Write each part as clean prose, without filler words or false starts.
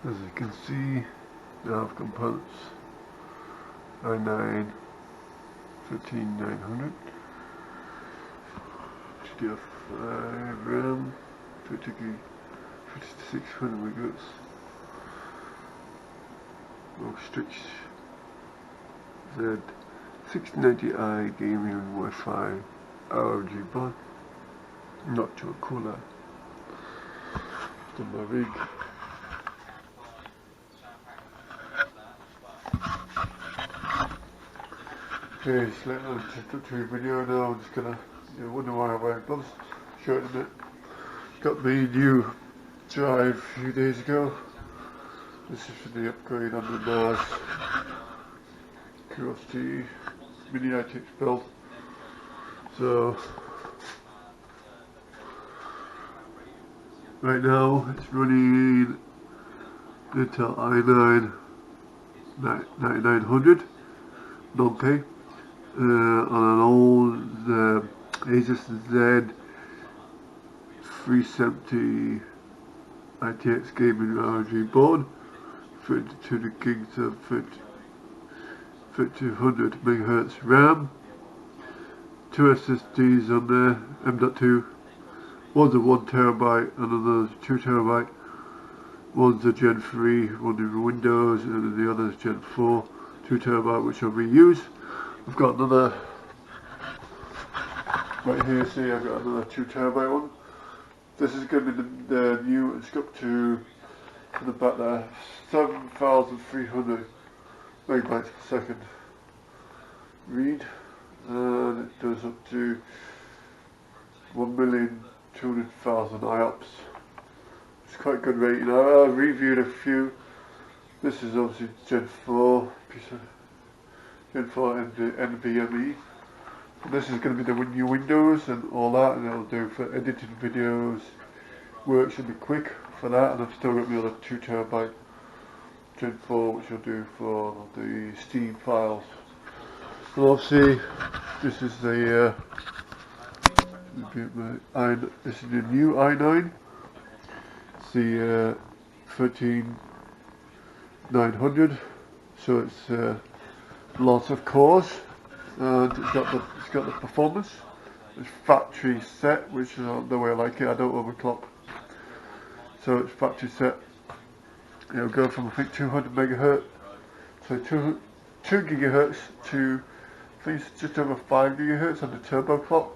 As you can see, I have components i9 13900, GDDR5 RAM, 2GB, 5600 megahertz, Asus Z690i gaming Wi-Fi ROG board, Noctua cooler, on my rig. Okay, so let's get to a video now. I'm just gonna, wonder why I wear gloves. Showing it. Got the new drive a few days ago. This is for the upgrade on the NAS Curiosity m-itx build. So right now it's running Intel i9 9900 non-K on an old Asus Z690 m-itx gaming ROG board, 32 gigs of 3200 megahertz RAM, 2 SSDs on there, M.2, one's a 1 terabyte and another's 2 terabyte, one's a Gen 3, one is Windows and the other is Gen 4, 2 terabyte, which I'll reuse. I've got another, right here, see I've got another 2 terabyte one. This is going to be the new, it's got to the back there, 7,300 megabytes per second read, and it does up to 1,200,000 IOPS. It's quite good rating. I've reviewed a few. This is obviously Gen 4 nvme. This is going to be the new Windows and all that, and it'll do for editing videos. Work should be quick for that, and I've still got my other 2 terabyte Gen 4, which I'll do for the Steam files. And obviously, this is the this is the new i9. It's the 13900, so it's lots of cores, and it's got the performance. It's factory set, which is the way I like it. I don't overclock, so it's factory set. It'll go from, I think, 200 megahertz, so 2 gigahertz to, I think it's just over 5 gigahertz on the turbo clock.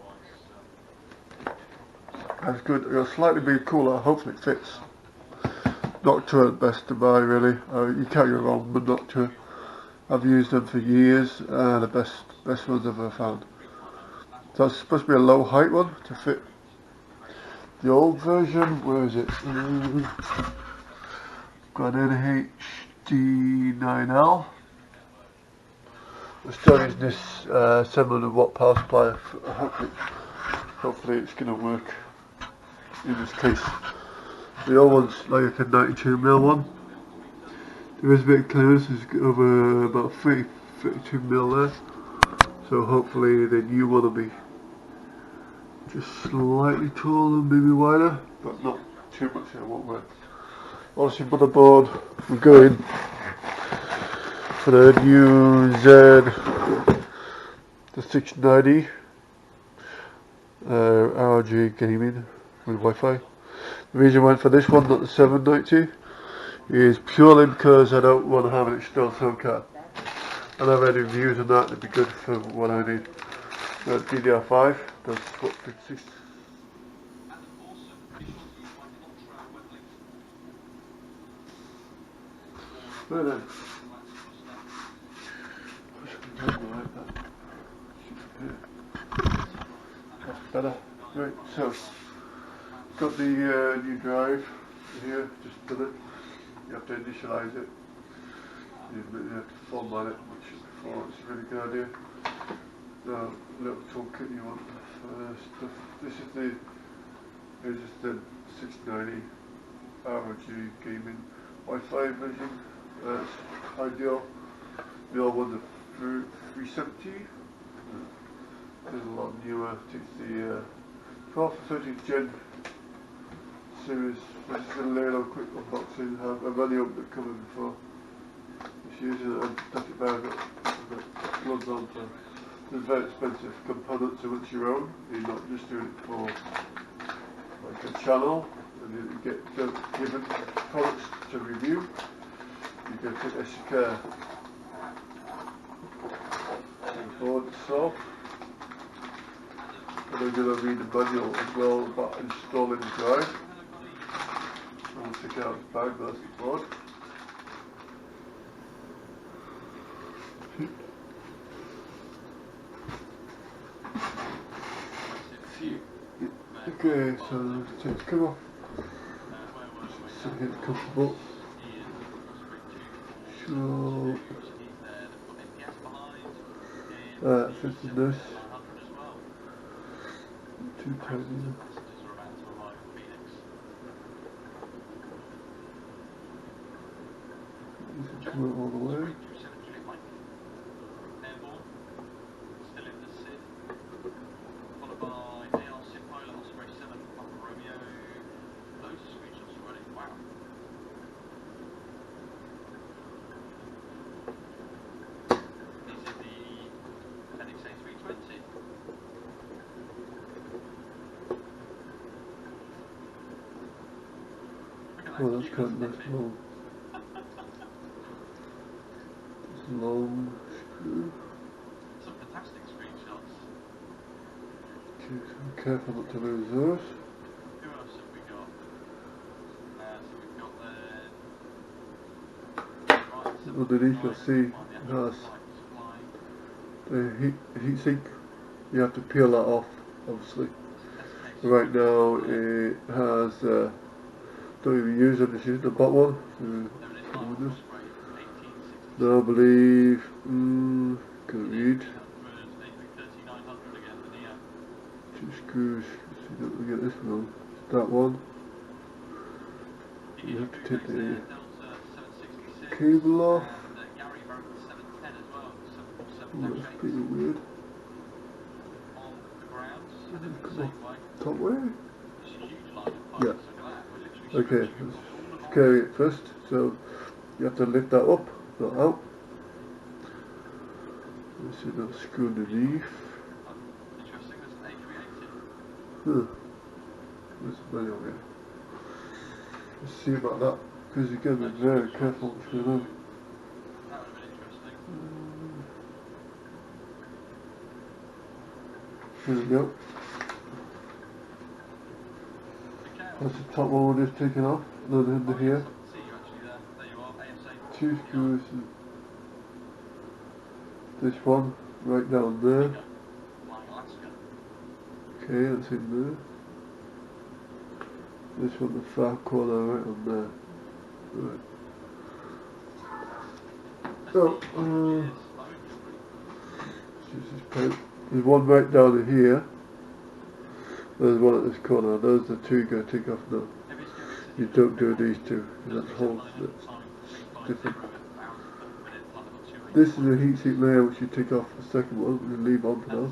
That's good. It'll slightly be cooler. Hopefully it fits. Noctua at best to buy, really. You can't go wrong with Noctua. I've used them for years, and the best ones I've ever found. So it's supposed to be a low height one to fit the old version. Where is it? Got an HD9L. We're still using this 700 watt power supply. Hopefully it's going to work in this case. The old one's like a 92mm one. There is a bit of clearance, there's over about 32mm there. So hopefully the new one will be just slightly taller, maybe wider, but not too much. It won't work. Obviously motherboard, we're going for the new the 690 ROG gaming with Wi-Fi. The reason I went for this one, not the 790, is purely because I don't want to have an external sound card. And I've had reviews on that, it'd be good for what I need. DDR5 does what, 56. Right then. That's better. Right, so got the new drive here, just done it. You have to initialize it. You have to format it, which before it's a really good idea. The little toolkit you want stuff. This is the 690 ROG gaming Wi-Fi version. It's ideal. The old one's a 370. There's a lot newer. It's the 12th or 13th gen series. This is a little quick unboxing. I've only opened it coming before. It's using an anti-static bag that plugs on, so it's very expensive components, so once your own, you're not just doing it for like a channel, and you get given products to review. You can take extra care. The board itself. And I'm going to read the manual as well about installing the drive. I'm going to take it out of the bag, that's the board. Okay, so let's take the cover off. Sit here comfortable. So fits in this. Too tiny. This will come out all the way. Oh, that's kind of nice long. This long screw. Some fantastic screenshots. Okay, so be careful not to lose those. Who else have we got? So we've got Underneath you'll see it has the heat sink. You have to peel that off, obviously. Right now it has don't even use it, just use the bottom one. No, I believe, can't read. 2 screws, so you don't get this one. That one. You have to take the cable off. Oh, that's pretty weird. Come on, top way? Yeah. Okay, let's carry it first. So you have to lift that up, not out. There's another screw underneath. There's a manual here. Let's see about that, because you've got to be very careful what's going on. Here we go. That's the top one we're just taking off, another under here. 2 screws, this one right down there. Okay, that's in there. This one, the far corner right on there. Right. So, this pipe. There's one right down here. There's one at this corner. Those are the 2 you're going to take off now. You don't do these 2, because that's holes that's different. This is a heatsink layer which you take off the second one and leave on for now.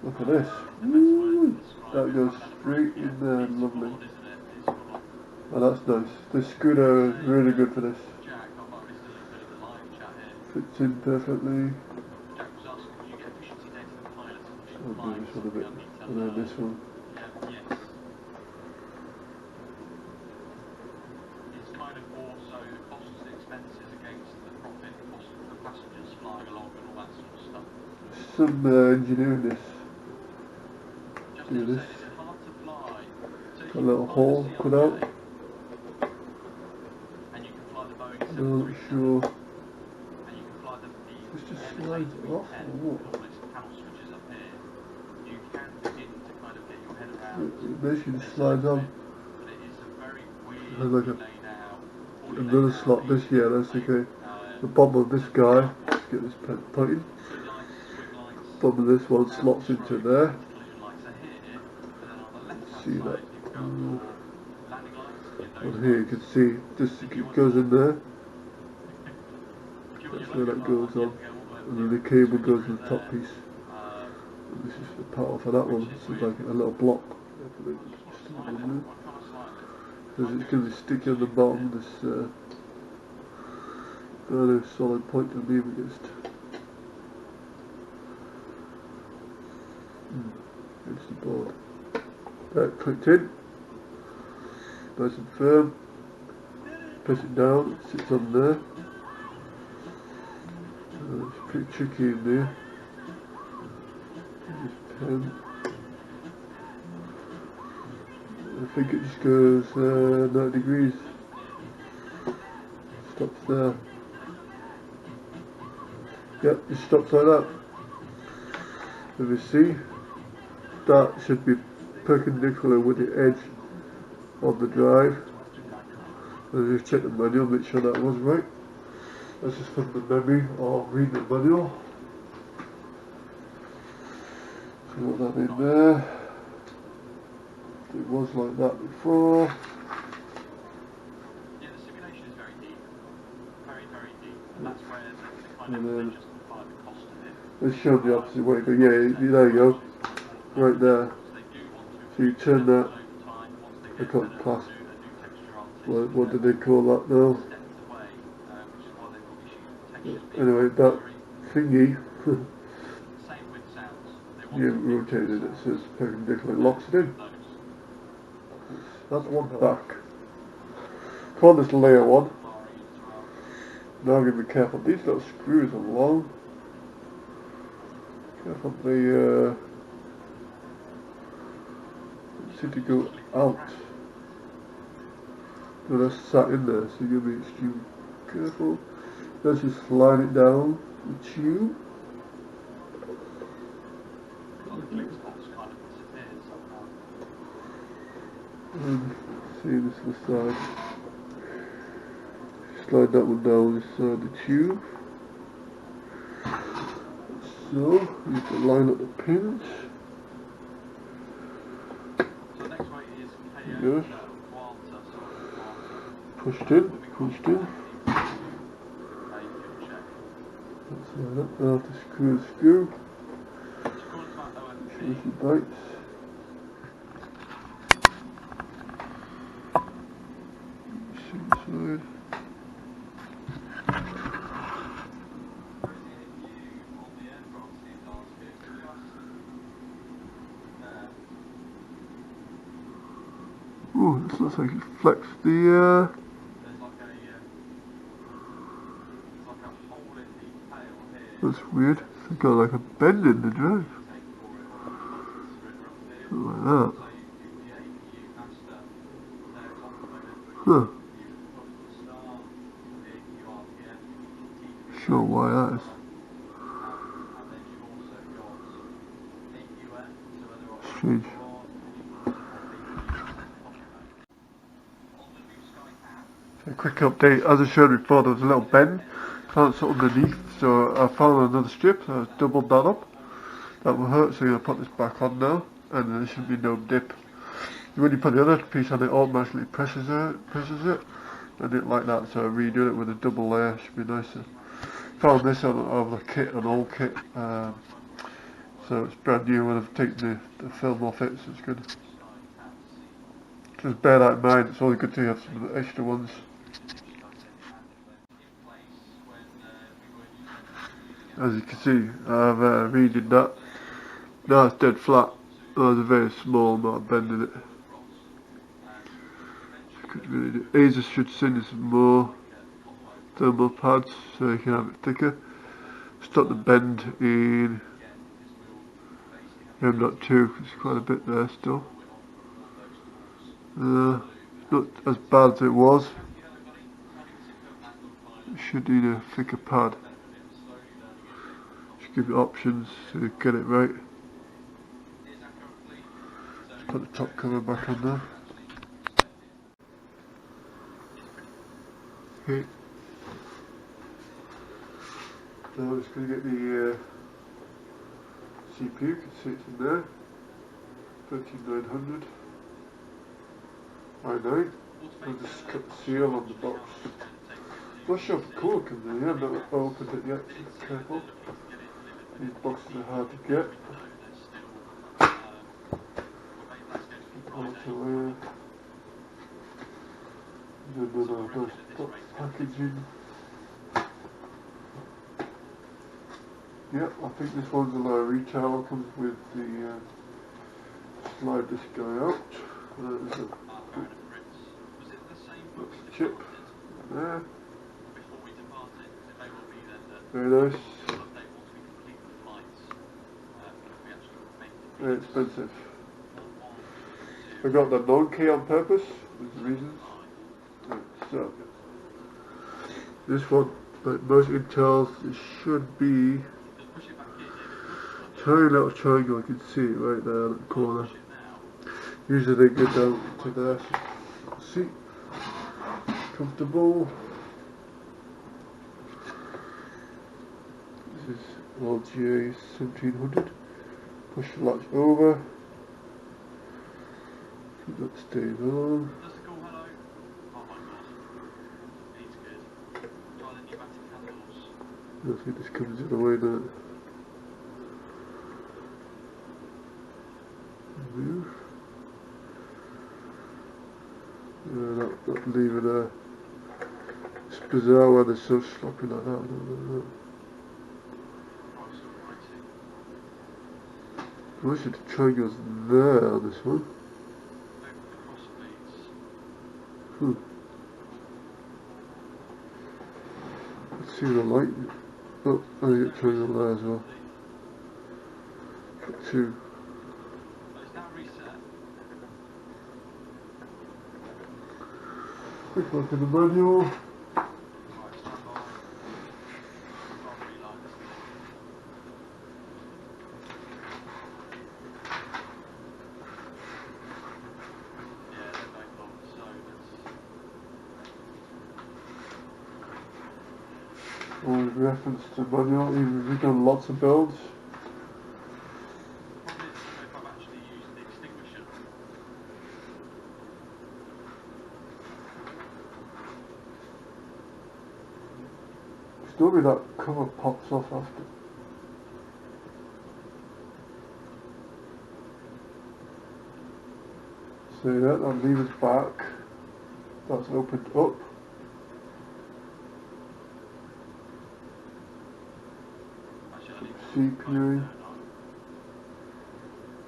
Look at this. Woo! That goes straight in there, lovely. Oh, that's nice. This screw is really good for this. Fits in perfectly. I'll do this one a bit, and then this one. It's kind of also the costs and expenses against the profit for passengers flying along and all that sort of stuff. Some engineering this. Do this. Got a little hole cut out. And you can fly the Boeing 737. Not sure. And you can fly the This just slides off or what? It basically slides on. There's like another slot this year, that's okay. The bottom of this guy, let's get this pointing. Bottom of this one slots into there. Let's see that. On here you can see this goes in there. That's where that goes on. And then the cable goes in the top piece. And this is the power for that one. This is like a little block. because it's going to be sticky on the bottom. This very solid point to leave against. Against the board. That clicked in, nice and firm. Press it down, it sits on there. It's pretty tricky in there. Just pen. I think it just goes 90 degrees. Stops there. Yep, it stops like that. Let me see. That should be perpendicular with the edge of the drive. I'll just check the manual, make sure that was right. That's just from the memory or read the manual. So put that in there. It was like that before. Yeah, the simulation is very deep. Very, very deep. And that's where they kind of they justify the cost of it. Let's show the opposite way, but yeah, there you go. Right there. So you turn that. I can't pass. What do they call that now? Anyway, that thingy. You rotated it, so it's perpendicular, locks it in. That's one back. Call this layer one. Now I'm going to be careful. These little screws are long. Careful, they seem to go out. So that's sat in there, so you'll be extremely careful. Let's just slide it down the tube. And see this to the side. Slide that one down this side of the tube. So you can line up the pins. Yes. Pushed in, pushed in. That's line up now to screw the screw. Shows the bites. Side. Oh, this looks like it flexed the that's weird. It's got like a bend in the drive. Something like that. Huh. Sure why that is. Strange. A quick update, as I showed before, there was a little bend underneath, so I found another strip, so I doubled that up. That will hurt, so I'm going to put this back on now, and there should be no dip. When you put the other piece on, it automatically presses it. I didn't like that, so I redo it with a double layer, should be nicer. Found this on the kit, an old kit, so it's brand new when I've taken the film off it, so it's good. Just bear that in mind, it's always good to have some extra ones. As you can see, I've redid that. Now it's dead flat. There's a very small amount of bend in it. Asus should send you some more thermal pads so you can have it thicker. Stop the bend in m.2 because there's quite a bit there still. Not as bad as it was. You should need a thicker pad. Just give you options to get it right. Just put the top cover back on there. Okay. Now I'm just going to get the CPU, you can see it's in there. 13900 i9. I'll just cut the seal on the box. Not sure if the code comes in here, I've not opened it yet, so be careful. These boxes are hard to get. Nice box packaging. Yep, I think this one's a low retail, comes with the slide this guy out. There's a chip there. Very nice. Very expensive. I got the non-key on purpose, there's the reasons. Right, so, this one, like most Intels, it should be tiny little triangle, you can see it right there in the corner. Usually they go down to there. See, comfortable. This is LGA 1700. Push the latch over. Keep that stays on. I think this comes in the way now. Move. That lever there. It's bizarre why they're so sloppy like that. I don't know. Most of the triangles there on this one. Let's see the light. Oh, I get a triangle there as well. Got two. Quick look at the manual. Always reference to the manual, even if we've done lots of builds. Normally that cover pops off after. See that lever's back. That's opened up. CPU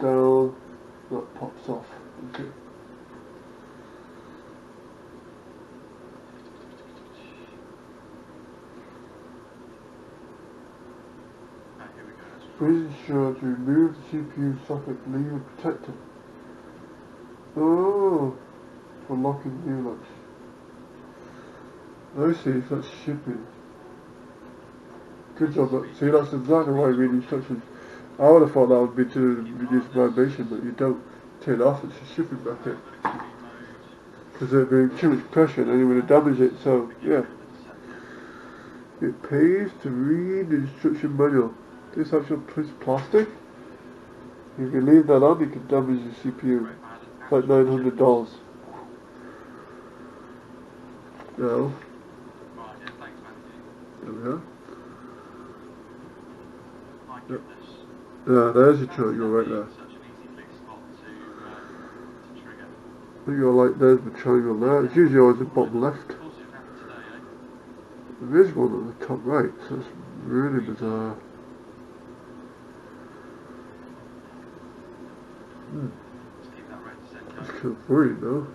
down. That pops off. Okay. Please ensure to remove the CPU socket lever protector. Oh, for locking new locks. I see, that's shipping. Good job. See, that's exactly why I read instructions. I would have thought that would be to reduce vibration, but you don't turn it off, it's a shipping bracket. Because there'd be too much pressure and then you would have damaged it, so yeah. It pays to read the instruction manual. This actual piece of plastic, if you leave that on, you can damage the CPU. It's like $900. Now, there we are. Yeah, there's your triangle right there. I think you're like, there's the triangle there. It's usually always the bottom left. There is one at the top right, so it's really bizarre. It's kind of worried though.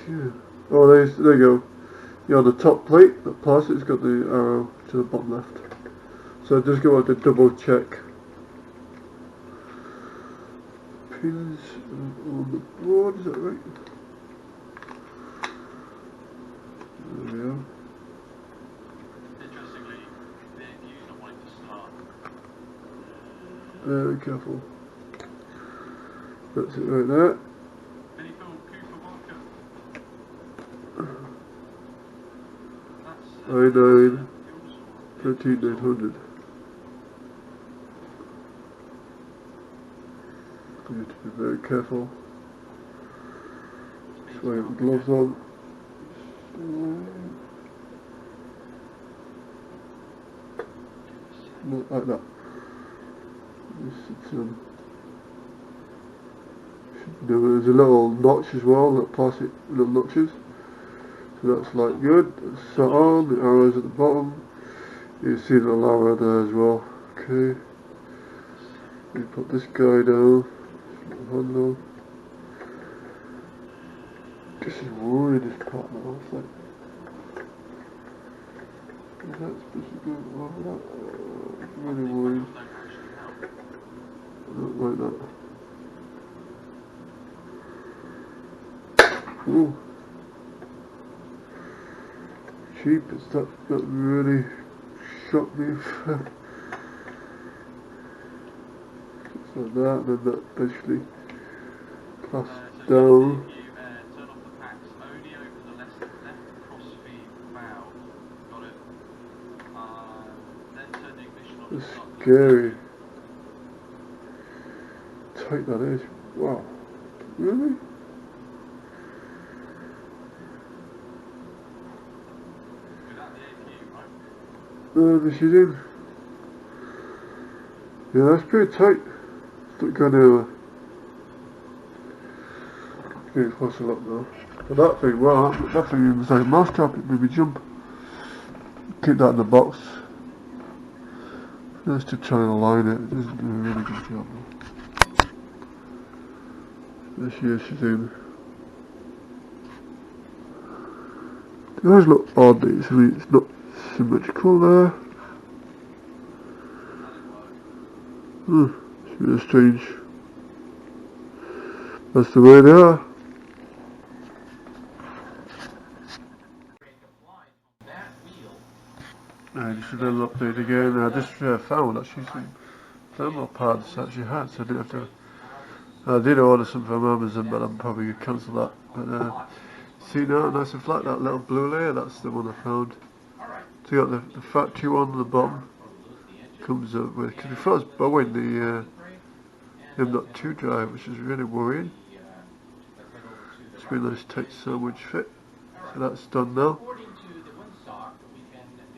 Yeah. Oh, there you go. Yeah, on the top plate, the plastic's got the arrow to the bottom left. So just go out to double check. Pins on the board, is that right? There we are. Very careful. That's it right there. I9 13900. You have to be very careful. Just wear the gloves on. like that. There's a little notch as well, little plastic little notches. So that's like good. It's set on, the arrows at the bottom. You see the arrow there as well. Okay. We put this guy down. Handle. This is worrying, this part now. It's like, is that supposed to go over that? It's really worrying. Not like that. Ooh. Cheap, it's that really shocked me. It's like that, and then that basically clasped down. Turn off the packs. Only open the left cross-feed valve. Got it. Then turn the ignition on. It's scary. Tight that is. Wow. Really? This is in. Yeah, that's pretty tight. It's not going to get a closer look now. But that thing, well, that thing was like a mouse trap, it made me jump. Keep that in the box. Just to try and align it, it doesn't do a really good job. This here she's in. It does look odd, I mean, it's not symmetrical there. It's really strange. That's the way they are. Just a little update again. I just found actually some thermal pads actually had, so I didn't have to. I did order some from Amazon, but I'm probably going to cancel that. But see now, nice and flat, that little blue layer, that's the one I found. So you got the factory one on the bottom, comes up with, because before I was bowing the m.2 drive, which is really worrying. It's been a nice tight sandwich fit, so that's done now.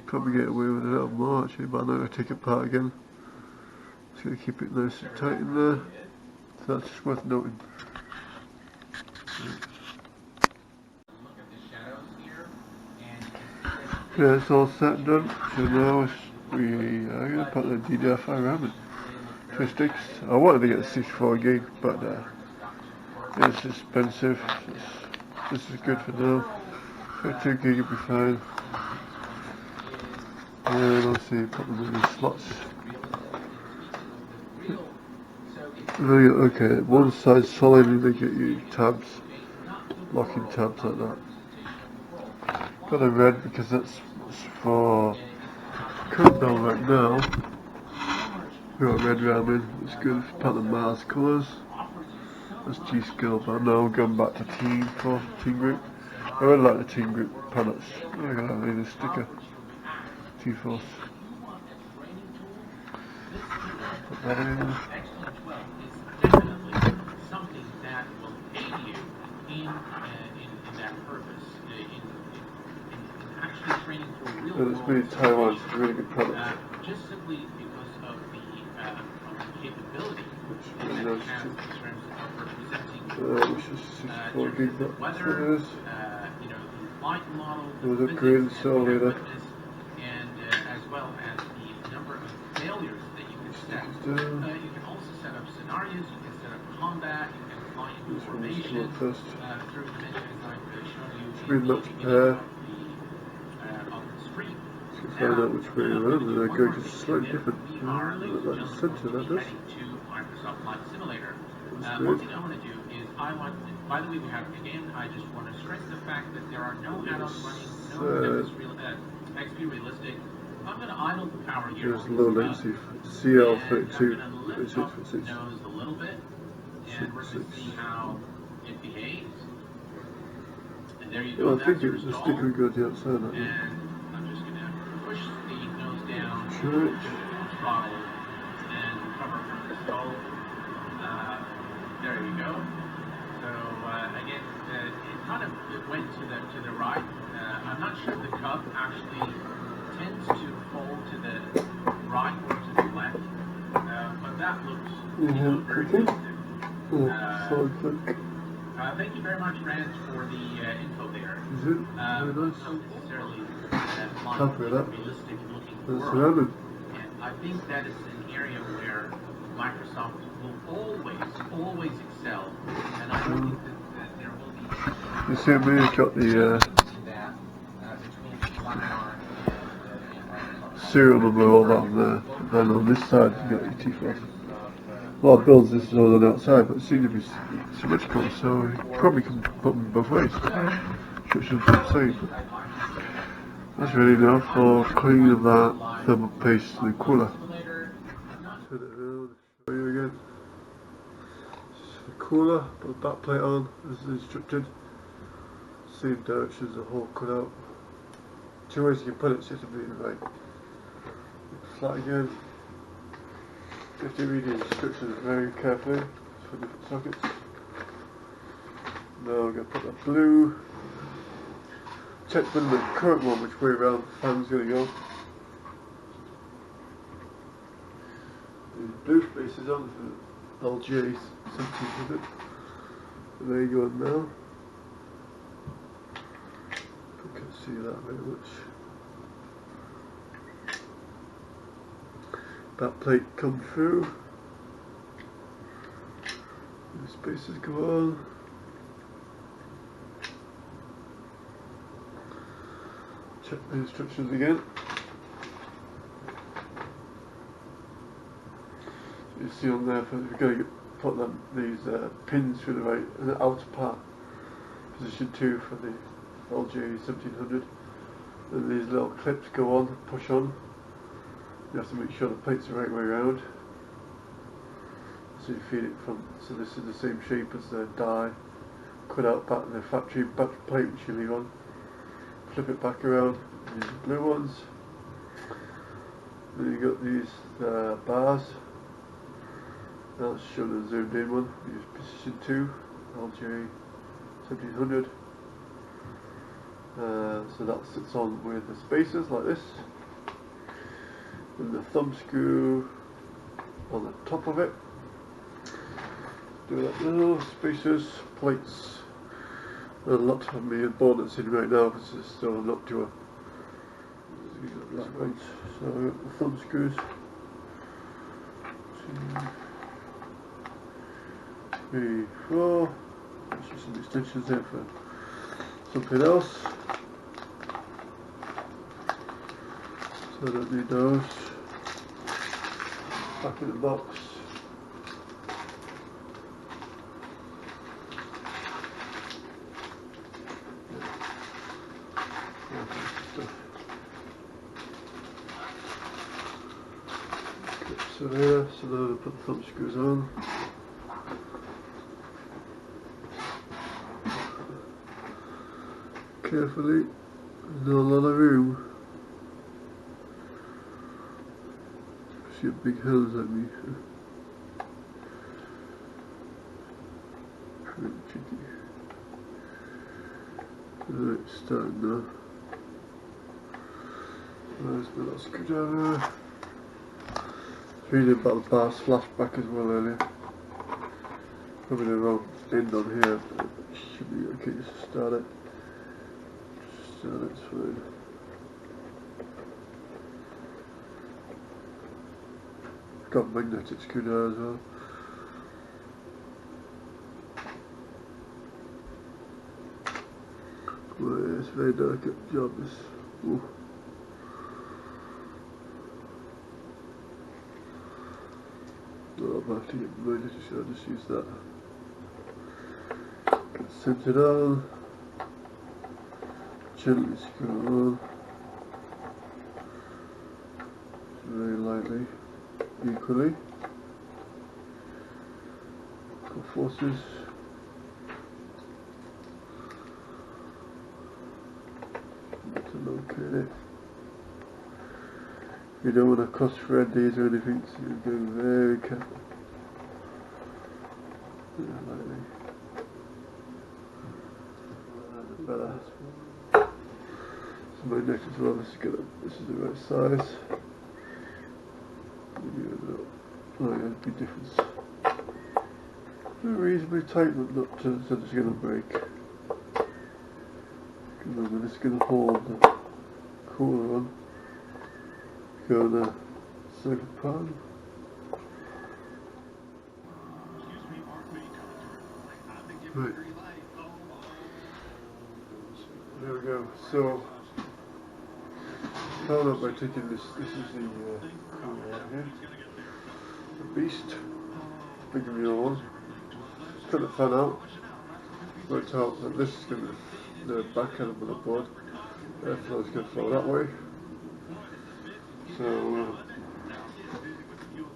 Probably get away with a little more actually, but I'm not going to take it apart again. Just going to keep it nice and tight in there, so that's just worth noting. Yeah, it's all set and done. So now I'm going to put the DDR5 RAM in. 2 sticks. I wanted to get a 64 gig, but it's expensive. This is good for now. 2 gig would be fine. And obviously put them in the slots. Okay, one side solid and they get you tabs, locking tabs like that. Got a red because that's for countdown right now. Got a red RAM in, it's good for part of Mars colours. That's G-Skill, but I'm now going back to team group. I really like the team group palettes. I'm going to leave a sticker. T-Force. Put that in. Something that will aid you in that purpose, in actually training for real world. It's made in Taiwan, it's a really good product. Just simply because of the capability which really that it nice has too. in terms of representing Which is 64 gig, that's what weather, it is. the flight model, It was upgraded so later. and as well as the number of failures that you can set. You can also set up scenarios, you can set up combat, you can fly into formation through the mentions I've shown you. It's been much pair. On the screen. So you find out which way around, and they're going to slightly different. Like the center, that does. To Microsoft Flight Simulator. That's One great. thing I want to do is by the way, we have, again, I just want to stress the fact that there are no add-ons running, no XP Realistic. I'm going to idle the power here. There's low latency CL32, knows a little bit, and we're going to see how it behaves. And there you go. Well, I think it was the sticker we got the outside of that. And I'm just going to push the nose down, Church. throttle, and recover from the stall. There you go. So again, it kind of went to the right. I'm not sure the cup actually tends to fold to the right or to that looks Yeah, very okay. good. Thank Thank you very much, Rand, for the info there. Is it? Very nice. Not necessarily Happy with that. realistic looking That's world. surrounded. And I think that is an area where Microsoft will always excel. And I don't think that there will be You see me, it's got the serial number all that on there. And on this side, you got your T-Force. A lot of builds this is all on the outside, but it seems to be symmetrical, so you probably can put them both ways. Instructions are the same. That's ready now for cleaning of that thermal paste in the cooler. Turn it around, show you again. This is the cooler, put the back plate on as instructed. Same direction as the hole cut out. Two ways you can put it, so you have to be right. Flat again. You have to read the instructions very carefully for different sockets. Now we're going to put the blue. Check the current one, which way around the fan's going to go. The blue space is on for LG 1700. And there you go now. You can't see that very much. Back plate come through. The spaces go on. Check the instructions again. So you see on there, we're going to put these pins through the right and the outer part. Position 2 for the LG 1700. And these little clips go on, push on. You have to make sure the plate's the right way around. So you feed it from, so this is the same shape as the die cut out back in the factory back plate which you leave on. Flip it back around, these are the blue ones. Then you got these bars. That's shown a zoomed in one. Use position 2, LG 1700. So that sits on with the spacers like this. And the thumb screw on the top of it. Do that now, spacers, plates. And a lot of me and board that's in right now because it's still a Noctua. So the thumb screws. 2, 3, 4. There's just some extensions there for something else. So I don't need those. Back in the box. So there, so now we put the thumb screws on. Carefully, there's not a lot of room. See your big hands at me. Pretty tricky. Right, starting now. There's my little screwdriver. Reading about the bars flashback as well earlier. Probably the wrong end on here, but it should be okay just to start it. Just start it, it's fine. Got magnetic screwdriver as well. Well, it's a very delicate job this. Ooh. Well, I'll have to get the magnetic screwdriver, I'll just use that. Get it centered on. Gently screw it on. Very lightly. Equally. Got forces. To locate it. You don't want to cross thread these or anything, so you're going very careful. Yeah, lightly. Better. So my neck as well. This is the right size. Oh yeah, might be different. They're reasonably tight, but not so it's going to break. I'm just going to hold the cooler on. Go on the second pan. Right. There we go. So, start out by taking this. This is the cooler right here. The Beast. Bigger than your one. Cut the fan out. Worked out that this is going to be the back end of the motherboard. Airflow is going to flow that way. So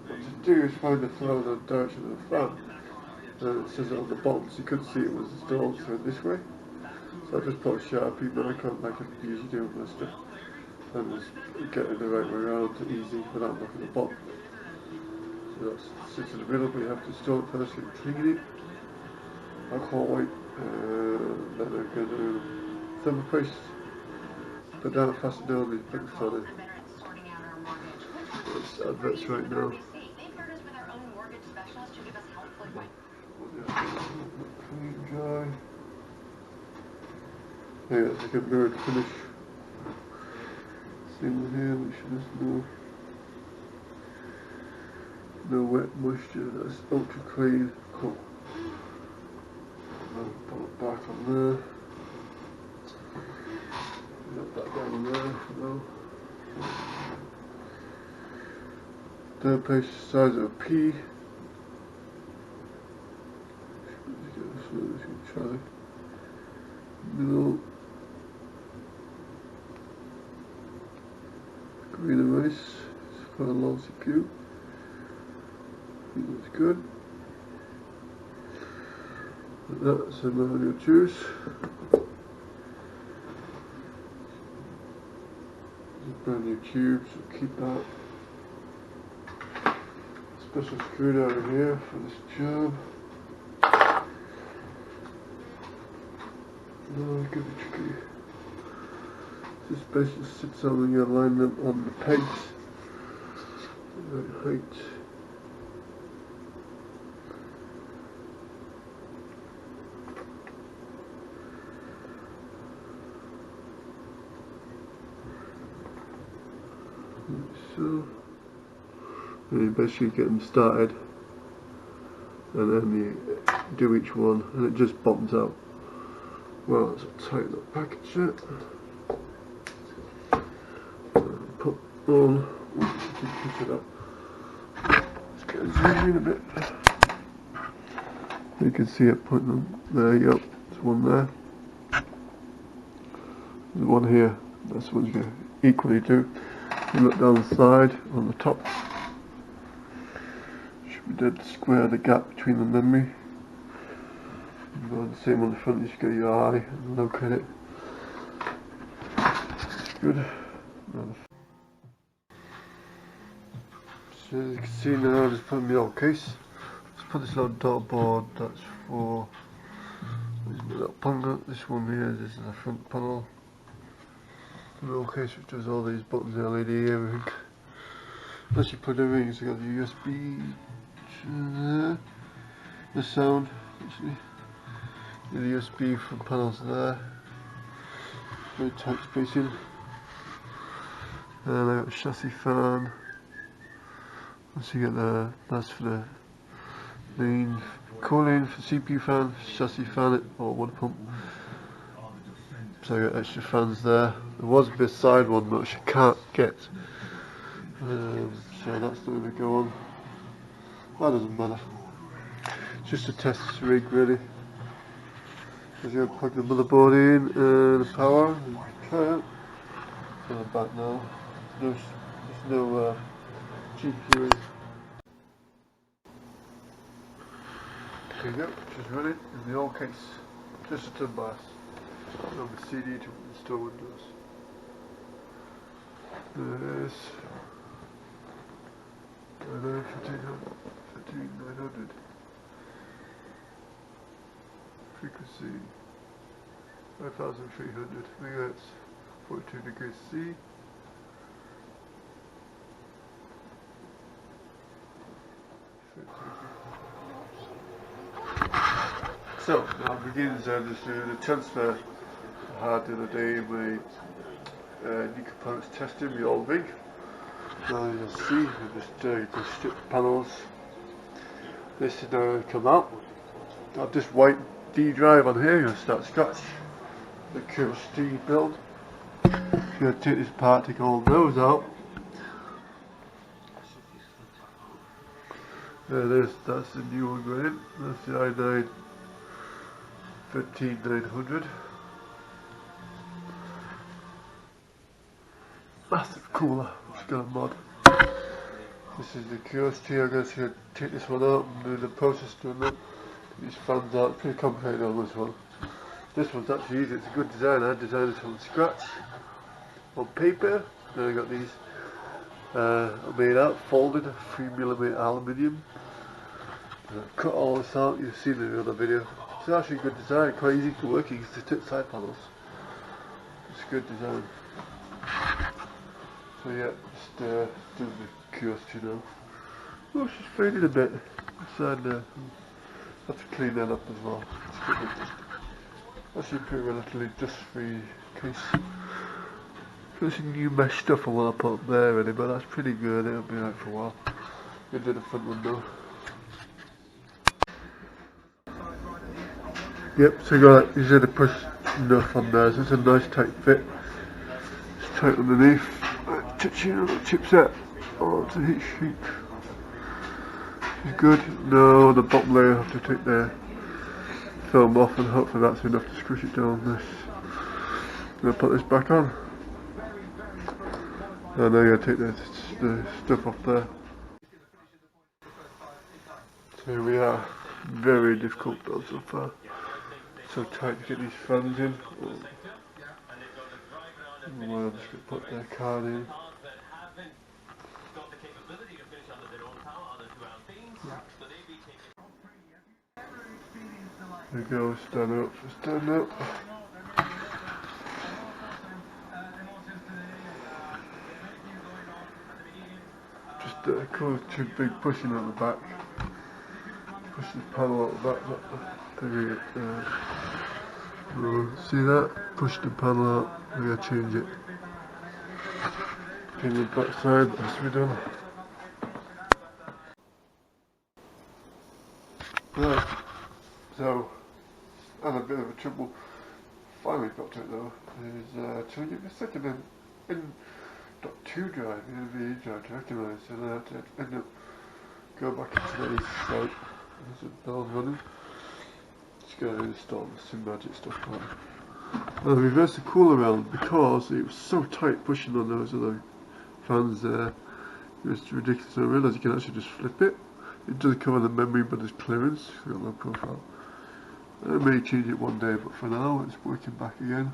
what to do is find the flow in the direction of the fan. And it says it on the bottom, so you couldn't see it was installed through this way. So I just put a Sharpie marker like I usually do with my stuff. And just get it the right way around, easy, without knocking the bottom. So that sits in the middle, but you have to install it first, get clean it. Alcohol white, then I'm going to thermal paste, put down a fasten down and put the fan in. It's adverts right now. Clean, dry. Yeah, it's like a mirrored finish. Same with here, which is no wet moisture, that's ultra clean. Cool. Put it back on there. Put that down there for now. Third place size of a pea. Try middle. Green and rice. It's quite a long CPU. I think that's good. That's a manual juice. Brand new tube, so keep that. Special screwdriver here for this job. No, it could be tricky. This basically sits on when you line them on the pegs. The right height. So, and you basically get them started, and then you do each one, and it just bottoms out. Well, let's tighten that package yet. Put on, push it up. Let's get it zoomed in a bit. You can see it pointing on. There you go, there's one there. There's one here, that's what you're going to equally do. You look down the side, on the top. Should be dead square, the gap between the memory. The same on the front, you just get your eye and locate it. That's good. So as you can see now, I'll just put in the old case. Let's put this on the board, that's for that panel. This one here, this is the front panel. The old case which does all these buttons, LED, everything. Once you put everything, so you got the USB there, the sound actually. The USB from panels there, very tight spacing, and I got a chassis fan. Once you get that's for the main cooling for CPU fan, chassis fan it, or water pump. So I got extra fans there. There was a bit side one which I can't get, so that's not going to go on. That doesn't matter. It's just a test rig really. So you're going to plug the motherboard in and the power and try it. On the back now. There's no GPU. There you go, just running in the old case. Just a ton bass. On the CD to install Windows. There's 15900. Frequency 5300 MHz, 42 degrees C. So now begins just the transfer I had the other day in my new components testing the old rig. Now you'll see, I just you can strip the panels. This is now come out. I've just wiped D drive on here, you'll start scratch. The curiosity build. So I'm going to take this apart, take all those out. That's the new one going in. That's the i9 13900. Massive cooler, just got a mod. This is the curiosity. I'm going to take this one out and do the process doing that. These fans out, it's pretty complicated on this one. This one's actually easy, it's a good design. I designed it from scratch on paper. Then I got these made out, folded, 3mm aluminium. Cut all this out, you've seen it in the other video. It's actually a good design, quite easy to work. You can just take side panels. It's a good design. So yeah, just do the curiosity now. Oh, she's faded a bit. Inside there. Have to clean that up as well. Actually pretty relatively dust-free case. There's some new mesh stuff I want to put up there really, but that's pretty good. It'll be out for a while. Gonna do the front window. Yep, so you got usually the push enough on there, so it's a nice tight fit. It's tight underneath. Touching on the chipset. Oh, it's a heat shrink. It's good. No, the bottom layer I have to take the film off, and hopefully that's enough to squish it down. This. I'm gonna put this back on. And now I'm gonna take the stuff off there. So here we are. Very difficult build so far. So tight to get these fans in. I'm just going to put their card in. There we go, stand up, stand up. Just cool, too big pushing out the back. Push the panel out the back. See that? Push the panel out. We're going to change it. Change the back side, that's what we're done. Right, so, and a bit of a trouble. Finally got to it though. Is to get the second N.2 drive, nvme drive to recognise, and I had to end up go back into the site. There's a bell running. Just going to install some magic stuff on it. I reversed the cooler around because it was so tight pushing on those other fans there. It was ridiculous. I realised you can actually just flip it. It doesn't cover the memory, but there's clearance. It's got low profile. I may change it one day, but for now it's working back again.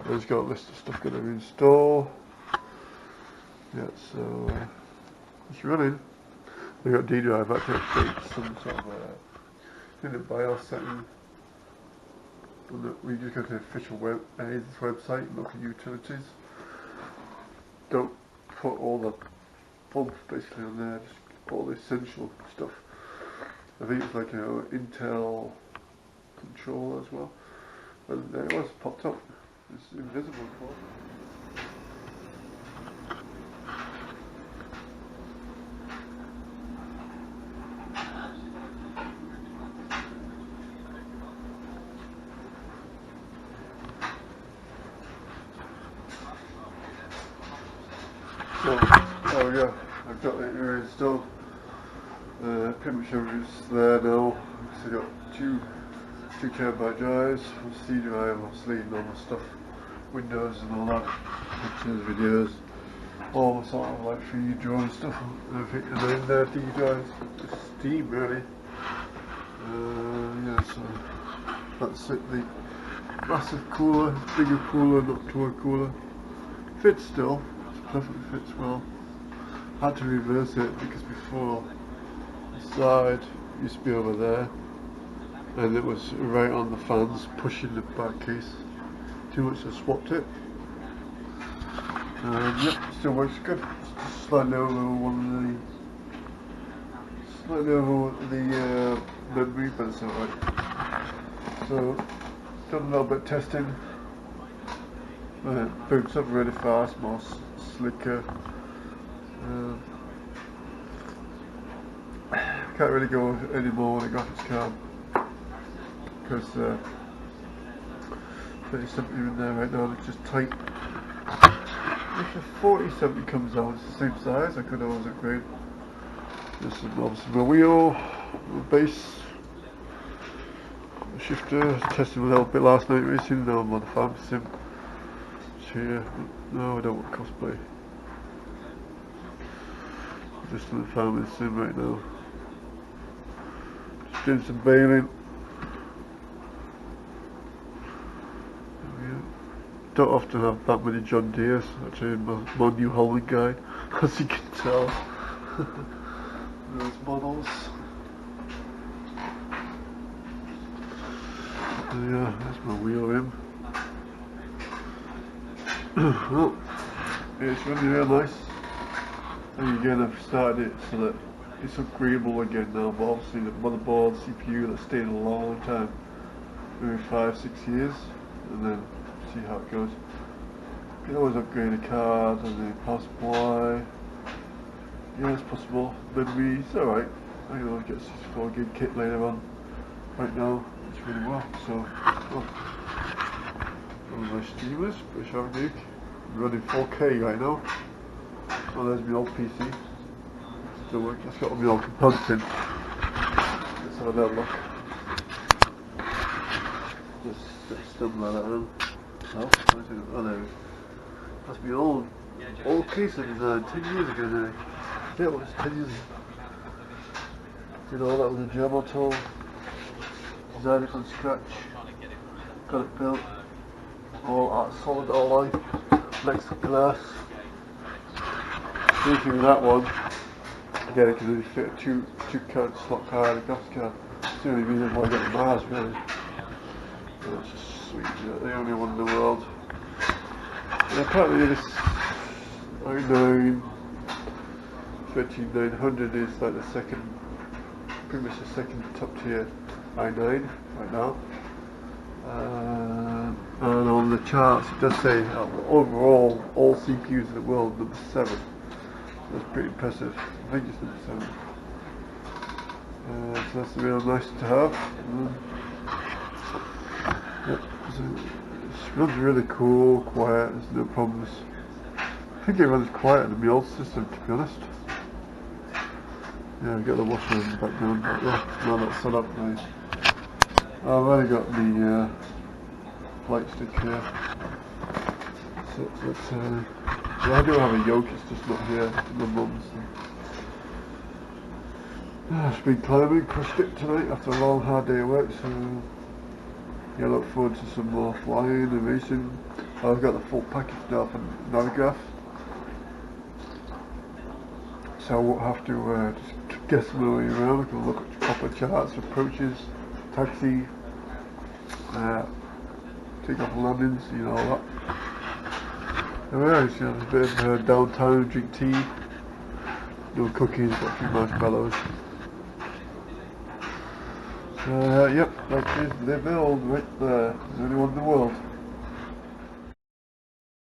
I've just got a list of stuff going to install. Yeah, so it's running. We got D drive. I have to update some sort of in the BIOS setting. We just go to the official Asus website and look at utilities. Don't put all the bumps basically on there. Just all the essential stuff. I think it's like an Intel controller as well. And there it was, popped up. It's invisible before. So, there we go. I've got it here installed. Pretty much everything's there now. So I've got two 2TB drives, one C drive, obviously normal stuff, Windows and all that, pictures, videos, all sort of like 3D drawing stuff, and then D drives, Steam really. Yeah, so that's it. The massive cooler, bigger cooler, Noctua cooler. Fits still, it perfectly fits well. Had to reverse it because before the side used to be over there and it was right on the fans pushing the back case. Too much, so I swapped it. And yep, still works good. Just slide over one of the let me know the memory, but it's alright. So, done a little bit of testing. Boots up really fast, more slicker. Can't really go anymore on the graphics card because pretty simple in there right now. It's just tight. If the 4070 comes out, it's the same size. I could always upgrade. This is obviously my wheel, my base, my shifter. Tested a little bit last night racing. Now I'm on the farm sim. Here, no, I don't want cosplay. Just in the farming sim right now. Just doing some baling. Don't often have that many John Deeres. Actually, my New Holland guy, as you can tell. Those models. Yeah, there's my wheel rim. Well, it's running real nice. And again, I've started it so that it's upgradable again now, but obviously the motherboard, CPU, that's stayed a long time, maybe 5-6 years, and then see how it goes. You can always upgrade a card and the power supply. Yeah, it's possible. Maybe it's alright. I can always get a 64 gig kit later on. Right now, it's really well. So, one of my streamers, British Duke. I'm running 4K right now. Oh, there's my old PC. Still working. It's got all my old components in. Let's have a little look. Just stumble that around. Oh, there it is. That's my old case I designed 10 years ago now. Yeah, it was 10 years ago. Did all that with a German tool. Designed it from scratch. Got it built. All art solid, all life. Next glass. The issue with that one, again, it can only fit a two card slot card and a graphics card. It's the only reason why I got the Mars really. It's just sweet, yeah, the only one in the world. And apparently this i9 13900 is like the second, pretty much the second top tier i9 right now. And on the charts it does say overall all CPUs in the world number 7. That's pretty impressive. I think it's number 7. So that's real nice to have. It runs really cool, quiet, there's no problems. I think it runs quieter than my old system, to be honest. Yeah, I've got the washer in the background, but yeah, now that's set up nice. I've only got the flight stick here. Yeah, I do have a yoke, it's just not here in my mum's. Yeah, I've been climbing, crushed it tonight after a long hard day of work, so yeah, I look forward to some more flying and racing. I've got the full package now for Navigraph, so I won't have to just guess my way around. I can look at proper charts, approaches, taxi, take off landings, you know, all that. Alright, so a bit of downtime, drink tea, no cookies, got a few marshmallows. Yep, that is the build right there. There's only one in the world.